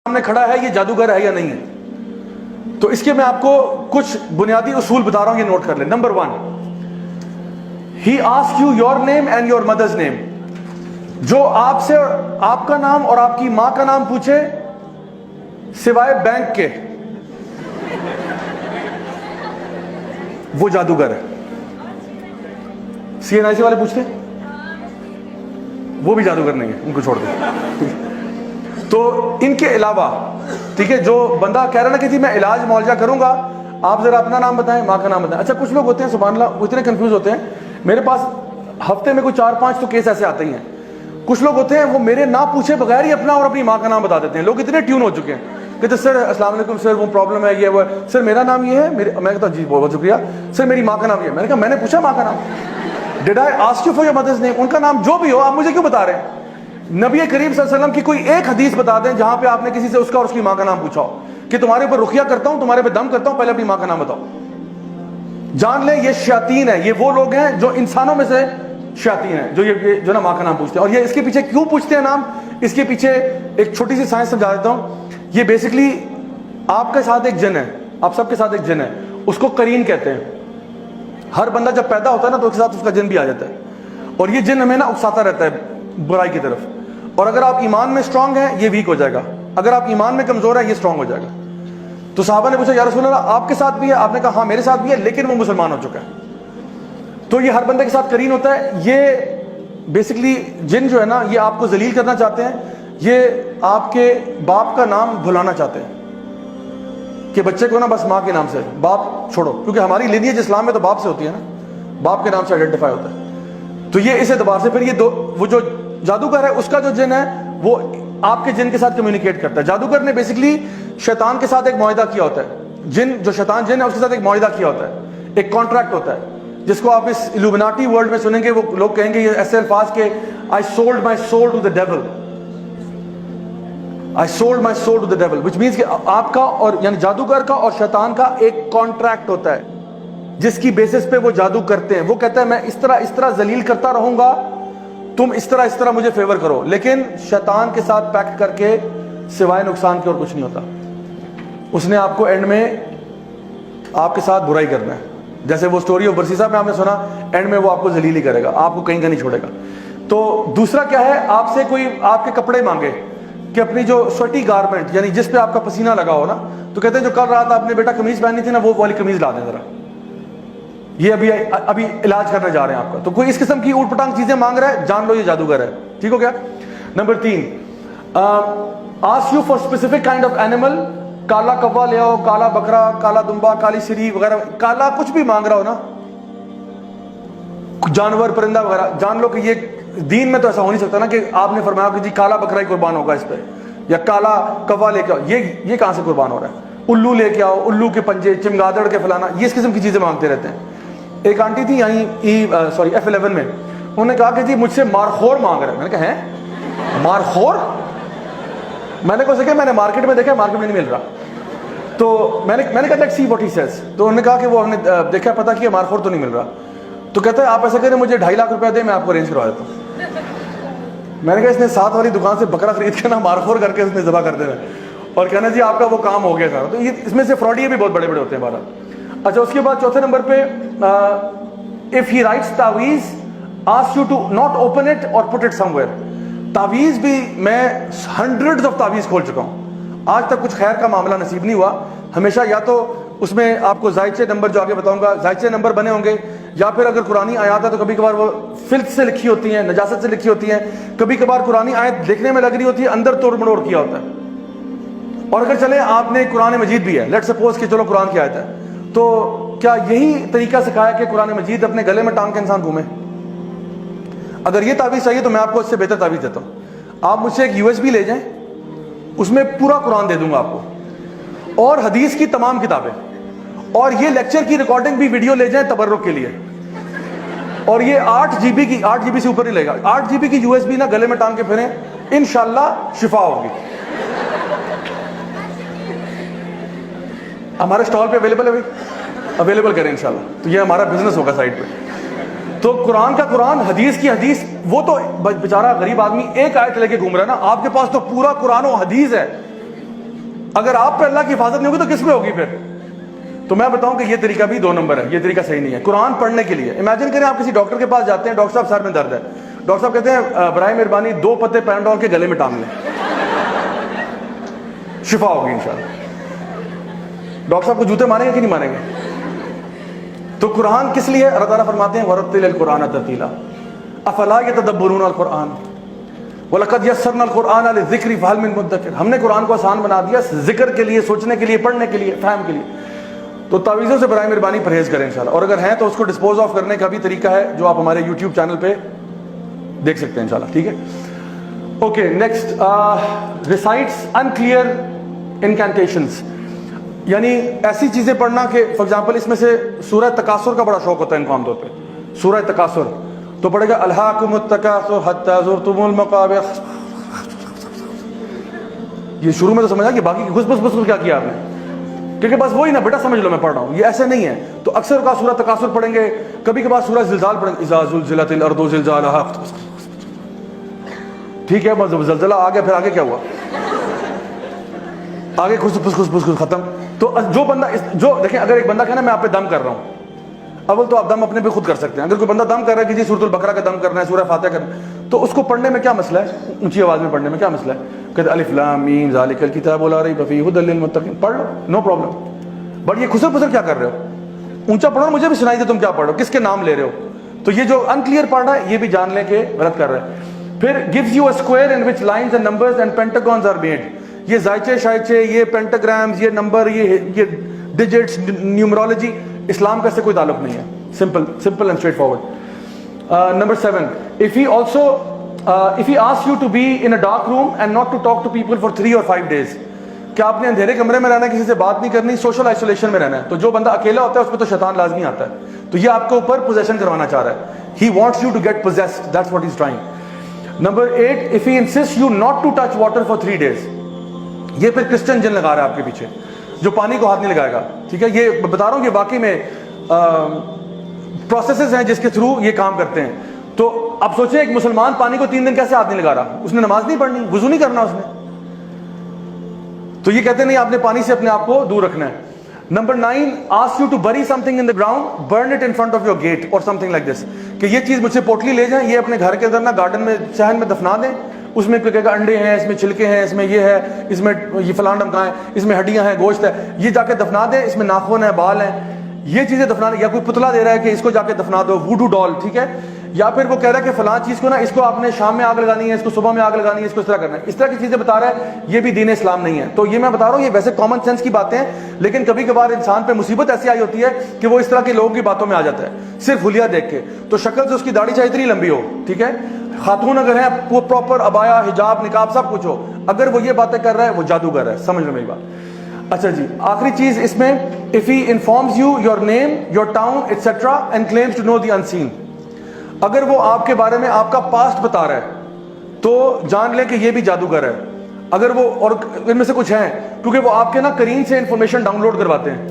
سامنے کھڑا ہے یہ جادوگر ہے یا نہیں ہے؟ تو اس کے میں آپ کو کچھ بنیادی اصول بتا رہا ہوں، یہ نوٹ کر لیں۔ Number 1، he ask you your name and your mother's name. جو آپ سے آپ کا نام اور آپ کی ماں کا نام پوچھے سوائے بینک کے، وہ جادوگر ہے۔ سی این آئی سی والے پوچھتے ہیں، وہ بھی جادوگر نہیں ہے، ان کو چھوڑ دیں۔ تو ان کے علاوہ ٹھیک ہے، جو بندہ کہہ رہا نا کہ جی میں علاج معالجہ کروں گا، آپ ذرا اپنا نام بتائیں، ماں کا نام بتائیں۔ اچھا کچھ لوگ ہوتے ہیں سبحان اللہ وہ اتنے کنفیوز ہوتے ہیں، میرے پاس ہفتے میں کوئی 4-5 تو کیس ایسے آتے ہی ہیں۔ کچھ لوگ ہوتے ہیں وہ میرے نہ پوچھے بغیر ہی اپنا اور اپنی ماں کا نام بتا دیتے ہیں۔ لوگ اتنے ٹیون ہو چکے ہیں کہ سر السلام علیکم سر، وہ پرابلم ہے یہ وہ، سر میرا نام یہ ہے، میں کہتا ہوں جی بہت شکریہ سر، میری ماں کا نام یہ ہے۔ میں نے کہا میں نے پوچھا ماں کا نام؟ Did I ask you for your mother's name? ان کا نام جو بھی ہو آپ مجھے کیوں بتا رہے ہیں؟ نبی کریم صلی اللہ علیہ وسلم کی کوئی ایک حدیث بتا دیں جہاں پہ آپ نے کسی سے اس کا اور اس کی ماں کا نام پوچھا ہو کہ تمہارے اوپر رقیہ کرتا ہوں، تمہارے پہ دم کرتا ہوں، پہلے اپنی ماں کا نام بتاؤ۔ جان لیں یہ شیاطین ہیں، یہ وہ لوگ ہیں جو انسانوں میں سے شیاطین ہیں، جو نا ماں کا نام پوچھتے ہیں۔ اور یہ اس کے پیچھے کیوں پوچھتے ہیں نام، اس کے پیچھے ایک چھوٹی سی سائنس سمجھا دیتا ہوں۔ یہ بیسکلی آپ کے ساتھ ایک جن ہے، آپ سب کے ساتھ ایک جن ہے، اس کو قرین کہتے ہیں۔ ہر بندہ جب پیدا ہوتا ہے نا تو اس کے ساتھ اس کا جن بھی آ جاتا ہے، اور یہ جن ہمیں نا اکساتا رہتا ہے برائی کی طرف۔ اور اگر آپ ایمان میں اسٹرانگ ہیں یہ ویک ہو جائے گا، اگر آپ ایمان میں کمزور ہیں یہ اسٹرانگ ہو جائے گا۔ تو صحابہ نے پوچھا یا رسول اللہ آپ کے ساتھ بھی ہے؟ آپ نے کہا ہاں میرے ساتھ بھی ہے، لیکن وہ مسلمان ہو چکا ہے۔ تو یہ ہر بندے کے ساتھ قرین ہوتا ہے۔ یہ بیسکلی جن جو ہے نا یہ آپ کو ذلیل کرنا چاہتے ہیں، یہ آپ کے باپ کا نام بھلانا چاہتے ہیں کہ بچے کو نا بس ماں کے نام سے، باپ چھوڑو، کیونکہ ہماری لینیج اسلام میں تو باپ سے ہوتی ہے نا، باپ کے نام سے آئیڈینٹیفائی ہوتا ہے۔ تو یہ اس اعتبار سے پھر یہ وہ جو جادوگر ہے اس کا جو جن ہے وہ آپ کے جن کے ساتھ کمیونیکیٹ کرتا ہے۔ جادوگر نے بیسکلی شیطان کے ساتھ ایک معاہدہ کیا ہوتا ہے، جو شیطان جن ہے اس کے ساتھ ایک معاہدہ کیا ہوتا ہے، ایک کانٹریکٹ ہوتا ہے، جس کو آپ اس الومناٹی ورلڈ میں سنیں گے، وہ لوگ کہیں گے یہ ایسے الفاظ کہ I sold my soul to the devil، I sold my soul to the devil، which means کہ آپ کا اور یعنی جادوگر کا اور شیطان کا ایک کانٹریکٹ ہوتا ہے جس کی بیسس پہ وہ جادو کرتے ہیں۔ وہ کہتا ہے میں اس طرح ذلیل کرتا رہوں گا، تم اس طرح مجھے فیور کرو، لیکن شیطان کے ساتھ پیکٹ کر کے سوائے نقصان کے اور کچھ نہیں ہوتا۔ اس نے آپ کو اینڈ میں آپ کے ساتھ برائی کرنا ہے، جیسے وہ سٹوری آف برسیسا میں آپ نے سنا، اینڈ میں وہ آپ کو ذلیل ہی کرے گا، آپ کو کہیں کا نہیں چھوڑے گا۔ تو دوسرا کیا ہے، آپ سے کوئی آپ کے کپڑے مانگے کہ اپنی جو سویٹی گارمنٹ یعنی جس پہ آپ کا پسینہ لگا ہو نا، تو کہتے ہیں جو کل رات آپ نے بیٹا قمیض پہنی تھی نا وہ والی قمیض لا دیں ذرا، یہ ابھی علاج کرنے جا رہے ہیں آپ کا۔ تو کوئی اس قسم کی اوٹ پٹانگ چیزیں مانگ رہا ہے، جان لو یہ جادوگر ہے۔ ٹھیک ہو گیا؟ Number 3، ask you for specific kind of animal, کالا کوا لے آؤ، کالا بکرا، کالا دمبا، کالی سری وغیرہ، کالا کچھ بھی مانگ رہا ہو نا، جانور پرندہ وغیرہ، جان لو کہ یہ دین میں تو ایسا ہو نہیں سکتا نا کہ آپ نے فرمایا کہ جی کالا بکرا ہی قربان ہوگا اس پہ، یا کالا کوا لے کے آؤ، یہ کہاں سے قربان ہو رہا ہے؟ الو لے کے آؤ، الو کے پنجے، چمگادڑ کے فلانا، یہ اس قسم کی چیزیں مانگتے رہتے ہیں۔ ایک آنٹی تھی یہیں F11 میں، انہوں نے کہا کہ جی مجھ سے مارخور مانگ رہے ہیں۔ میں نے کہا ہیں مارخور؟ میں نے کہا میں نے مارکیٹ میں دیکھا، مارکیٹ میں نہیں مل رہا۔ تو میں نے کہا let's see what he says, تو انہوں نے کہا کہ وہ ہم نے دیکھا پتا کیا مارخور تو نہیں مل رہا۔ تو کہتا ہے آپ ایسا کریں مجھے 2.5 لاکھ روپے دیں، میں آپ کو ارینج کروا دیتا ہوں۔ میں نے کہا اس نے ساتھ والی دکان سے بکرا خرید کے نا مارخور کر کے اس نے ذبح کر دینا اور کہنا جی آپ کا وہ کام ہو گیا سارا۔ تو اس میں سے فراڈیے بھی بہت بڑے بڑے ہوتے ہیں ہمارا۔ اچھا اس کے بعد چوتھے نمبر پہ if he writes تعویذ ask you to not open it or put it somewhere۔ تعویذ بھی میں hundreds of تعویذ کھول چکا ہوں، آج تک کچھ خیر کا معاملہ نصیب نہیں ہوا۔ ہمیشہ یا تو اس میں آپ کو زائچے نمبر جو آگے بتاؤں گا زائچے نمبر بنے ہوں گے، یا پھر اگر قرآنی آیات ہے تو کبھی کبھار وہ فلت سے لکھی ہوتی ہیں، نجاست سے لکھی ہوتی ہیں، کبھی کبھار قرآنی آیت دیکھنے میں لگ رہی ہوتی ہے اندر توڑ مڑوڑ کیا ہوتا ہے۔ اور اگر چلے آپ نے قرآن مجید بھی ہے، لیٹ سپوز کہ چلو قرآن کی آیت ہے، تو کیا یہی طریقہ سکھایا کہ قرآن مجید اپنے گلے میں ٹانگ کے انسان گھومے؟ اگر یہ تعویذ چاہیے تو میں آپ کو اس سے بہتر تعویذ دیتا ہوں۔ آپ مجھ سے ایک USB لے جائیں، اس میں پورا قرآن دے دوں گا آپ کو، اور حدیث کی تمام کتابیں، اور یہ لیکچر کی ریکارڈنگ بھی ویڈیو لے جائیں تبرک کے لیے، اور یہ 8 GB کی، 8 GB سے اوپر نہیں لے گا، 8 GB کی USB نا گلے میں ٹانگ کے پھریں، انشاءاللہ شفا ہوگی۔ ہمارے اسٹال پہ اویلیبل ہے بھائی، اویلیبل کریں انشاءاللہ، تو یہ ہمارا بزنس ہوگا سائٹ پہ۔ تو قرآن کا قرآن، حدیث کی حدیث، وہ تو بیچارہ غریب آدمی ایک آیت لے کے گھوم رہا ہے نا، آپ کے پاس تو پورا قرآن و حدیث ہے، اگر آپ پہ اللہ کی حفاظت نہیں ہوگی تو کس پہ ہوگی پھر؟ تو میں بتاؤں کہ یہ طریقہ بھی 2 نمبر ہے, یہ طریقہ صحیح نہیں ہے. قرآن پڑھنے کے لیے امیجن کریں آپ کسی ڈاکٹر کے پاس جاتے ہیں, ڈاکٹر صاحب سر میں درد ہے, ڈاکٹر صاحب کہتے ہیں برائے مہربانی 2 پتے پیناڈول کے گلے میں ٹانگ لیں, شفا ہوگی انشاءاللہ. ڈاکٹر صاحب کو جوتے ماریں گے کہ نہیں ماریں گے؟ تو قرآن کس لیے؟ اللہ تعالیٰ فرماتے ہیں وَرَتِّلِ الْقُرْآنَ تَرْتِيلًا أَفَلَا يَتَدَبَّرُونَ الْقُرْآنَ وَلَقَدْ يَسَّرْنَا الْقُرْآنَ لِلذِّكْرِ فَهَلْ مِن مُدَّكِرٍ. ہم نے قرآن کو آسان بنا دیا ذکر کے لیے, سوچنے کے لیے, پڑھنے کے لیے, فہم کے لیے. تو تعویذوں سے برائے مہربانی پرہیز کریں انشاءاللہ, اور اگر ہیں تو اس کو ڈسپوز آف کرنے کا بھی طریقہ ہے جو آپ ہمارے یوٹیوب چینل پہ دیکھ سکتے ہیں انشاءاللہ. ٹھیک ہے, اوکے. نیکسٹ, ریسائٹس انکلیئر انکینٹیشنز, یعنی ایسی چیزیں پڑھنا کہ فار ایگزامپل اس میں سے سورہ تکاثر کا بڑا شوق ہوتا ہے ان کو عام طور پہ. سورہ تکاثر تو پڑھے گا الہاکم التکاثر حتی زرتم المقابر. یہ شروع میں تو سمجھا کہ باقی گھس بس کیا کیا آپ نے, کیونکہ بس وہی نا بیٹا سمجھ لو میں پڑھ رہا ہوں, یہ ایسے نہیں ہے. تو اکثر کا سورہ تکاثر پڑھیں گے, کبھی کبھار سورہ زلزال پڑھیں گے, اذا زلزلت الارض زلزالہا. ٹھیک ہے, بس زلزلہ آ گیا, پھر آگے کیا ہوا؟ آگے خس پھس ختم. تو جو بندہ جو دیکھیں, اگر ایک بندہ کہنا میں آپ پہ دم کر رہا ہوں, اول تو آپ دم اپنے پہ خود کر سکتے ہیں. اگر کوئی بندہ دم کر رہا ہے کہ جی سورۃ البقرہ کا دم کرنا ہے, سورہ فاتحہ کرنا ہے, تو اس کو پڑھنے میں کیا مسئلہ ہے؟ اونچی آواز میں پڑھنے میں کیا مسئلہ ہے؟ کہتے الف لام میم ذالک الکتاب لا ریب فیہ ھدی للمتقین, پڑھ لو, نو پرابلم. بٹ یہ خسر پسر کیا کر رہے ہو؟ اونچا پڑھو, مجھے بھی سنائی دے تم کیا پڑھ رہے ہو, کس کے نام لے رہے ہو. تو یہ جو انکلیئر پڑھ رہا ہے یہ بھی جان لیں کہ غلط کر رہے ہیں. پھر gives you a square in which lines and numbers and pentagons are made. یہ زائچے شائچے, یہ پینٹاگرامز, یہ نمبر, یہ ڈیجٹس, نیومرولوجی, اسلام کا اس سے کوئی تعلق نہیں ہے. simple and straightforward. Number 7, if he asks you to be in a dark room and not to talk to people for 3 or 5 days, کہ آپ نے اندھیرے کمرے میں رہنا ہے, کسی سے بات نہیں کرنی, سوشل آئسولیشن میں رہنا ہے. تو جو بندہ اکیلا ہوتا ہے اس پہ تو شیطان لازمی آتا ہے. تو یہ آپ کے اوپر پوزیشن کروانا چاہ رہا ہے. He wants you to get possessed, that's what he's trying. Number 8, if he insists you not to touch water for 3 days, یہ پھر کرسچن جن لگا رہا ہے آپ کے پیچھے, جو پانی کو ہاتھ نہیں لگائے گا. ٹھیک ہے, یہ بتا رہا ہوں کہ واقعی میں پروسیسز ہیں جس کے تھرو یہ کام کرتے ہیں. تو اب سوچیں ایک مسلمان پانی کو 3 دن کیسے ہاتھ نہیں لگا رہا؟ اس نے نماز نہیں پڑھنی, وضو نہیں کرنا اس نے. تو یہ کہتے ہیں نہیں, آپ نے پانی سے اپنے آپ کو دور رکھنا ہے. Number 9, ask you to bury something in the ground, burn it in front of your gate or something like this. کہ یہ چیز مجھ سے پوٹلی لے جائیں, یہ اپنے گھر کے اندر نا گارڈن میں صحن میں دفنا دیں. اس میں کہے گا انڈے ہیں, اس میں چھلکے ہیں, اس میں یہ ہے, اس میں یہ فلاں ڈمکا ہے, اس میں ہڈیاں ہیں, گوشت ہے, یہ جا کے دفنا دیں. اس میں ناخن ہے, بال ہیں, یہ چیزیں دفنا دیں. یا کوئی پتلا دے رہا ہے کہ اس کو جا کے دفنا دو, ووڈو ڈال. ٹھیک ہے, یا پھر وہ کہہ رہا ہے کہ فلاں چیز کو نا اس کو آپ نے شام میں آگ لگانی ہے, اس کو صبح میں آگ لگانی ہے, اس کو اس طرح کرنا ہے. اس طرح کی چیزیں بتا رہا ہے, یہ بھی دین اسلام نہیں ہے. تو یہ میں بتا رہا ہوں, یہ ویسے کامن سینس کی باتیں ہیں, لیکن کبھی کبھار انسان پہ مصیبت ایسی آئی ہوتی ہے کہ وہ اس طرح کے لوگوں کی باتوں میں آ جاتا ہے صرف حلیہ دیکھ کے. تو شکل سے اس کی داڑھی چاہے اتنی لمبی ہو, ٹھیک ہے, خاتون اگر ہیں وہ پراپر ابایا, حجاب, نقاب سب کچھ ہو, اگر وہ یہ باتیں کر رہا ہے وہ جادوگر ہے. سمجھ لو میری بات. اچھا جی, آخری چیز اس میں, if he informs you your name, your town, etc. and claims to know the unseen. اگر وہ آپ کے بارے میں آپ کا پاسٹ بتا رہا ہے تو جان لیں کہ یہ بھی جادوگر ہے. اگر وہ, اور ان میں سے کچھ ہیں کیونکہ وہ آپ کے نا کرین سے انفارمیشن ڈاؤن لوڈ کرواتے ہیں,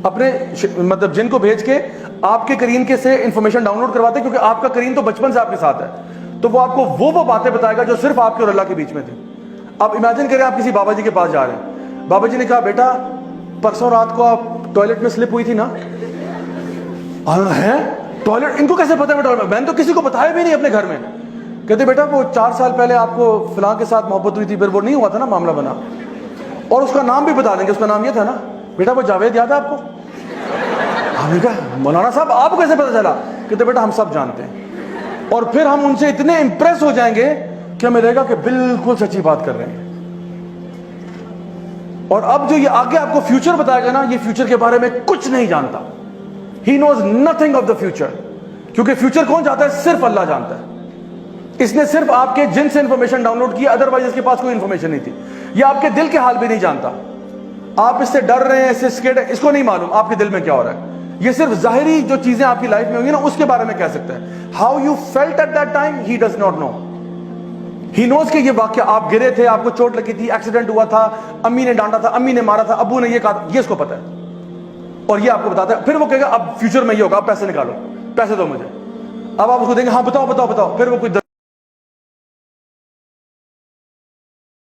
اپنے مطلب جن کو بھیج کے آپ کے کرین کے سے انفارمیشن ڈاؤن لوڈ کرواتے ہیں, کیونکہ آپ کا کرین تو بچپن سے آپ کے ساتھ ہے. تو وہ آپ کو وہ باتیں بتائے گا جو صرف آپ کے اور اللہ کے بیچ میں تھی. اب امیجن کریں آپ کسی بابا جی کے پاس جا رہے ہیں, بابا جی نے کہا بیٹا پرسوں رات کو آپ ٹوائلٹ میں سلپ ہوئی تھی نا. ہے ٹوائلٹ, ان کو کیسے پتا ہے؟ میں نے تو کسی کو بتایا بھی نہیں اپنے گھر میں. کہتے بیٹا وہ 4 سال پہلے آپ کو فلاں کے ساتھ محبت ہوئی تھی, پھر وہ نہیں ہوا تھا نا, معاملہ بنا, اور اس کا نام بھی بتا دیں گے, اس کا نام یہ تھا نا. بیٹا وہ جاوید یاد ہے آپ کو؟ ہم نے کہا مولانا صاحب آپ کو کیسے پتا چلا؟ کہتے بیٹا ہم سب جانتے ہیں. اور پھر ہم ان سے اتنے امپریس ہو جائیں گے کہ ہمیں لگے گا کہ بالکل سچی بات کر رہے ہیں. اور اب جو یہ آگے آپ کو فیوچر بتائے گا نا, یہ فیوچر کے بارے میں کچھ نہیں جانتا. He knows nothing of the future. کیونکہ فیوچر کون جانتا ہے؟ صرف اللہ جانتا ہے. اس نے صرف آپ کے جن سے انفارمیشن ڈاؤن لوڈ کی, ادروائز اس کے پاس کوئی انفارمیشن نہیں تھی. یہ آپ کے دل کے حال بھی نہیں جانتا. آپ اس سے ڈر رہے ہیں, اس سے سکیڈ ہیں, اس کو نہیں معلوم آپ کے دل میں کیا ہو رہا ہے. یہ صرف ظاہری جو چیزیں آپ کی لائف میں ہوئی نا اس کے بارے میں کہہ سکتا ہے. How you felt at that time, he does not know. He knows کہ یہ واقعہ آپ گرے تھے, آپ کو چوٹ لگی تھی, ایکسیڈنٹ ہوا تھا, امی نے ڈانٹا تھا, امی نے مارا تھا, ابو نے یہ کہا, یہ اس کو پتا ہے. اور یہ آپ کو بتاتا ہے. پھر وہ کہے گا اب فیوچر میں یہ ہوگا, اب پیسے نکالو, پیسے دو مجھے. اب آپ اس کو دیں گے, ہاں بتاؤ بتاؤ بتاؤ, پھر وہ کوئی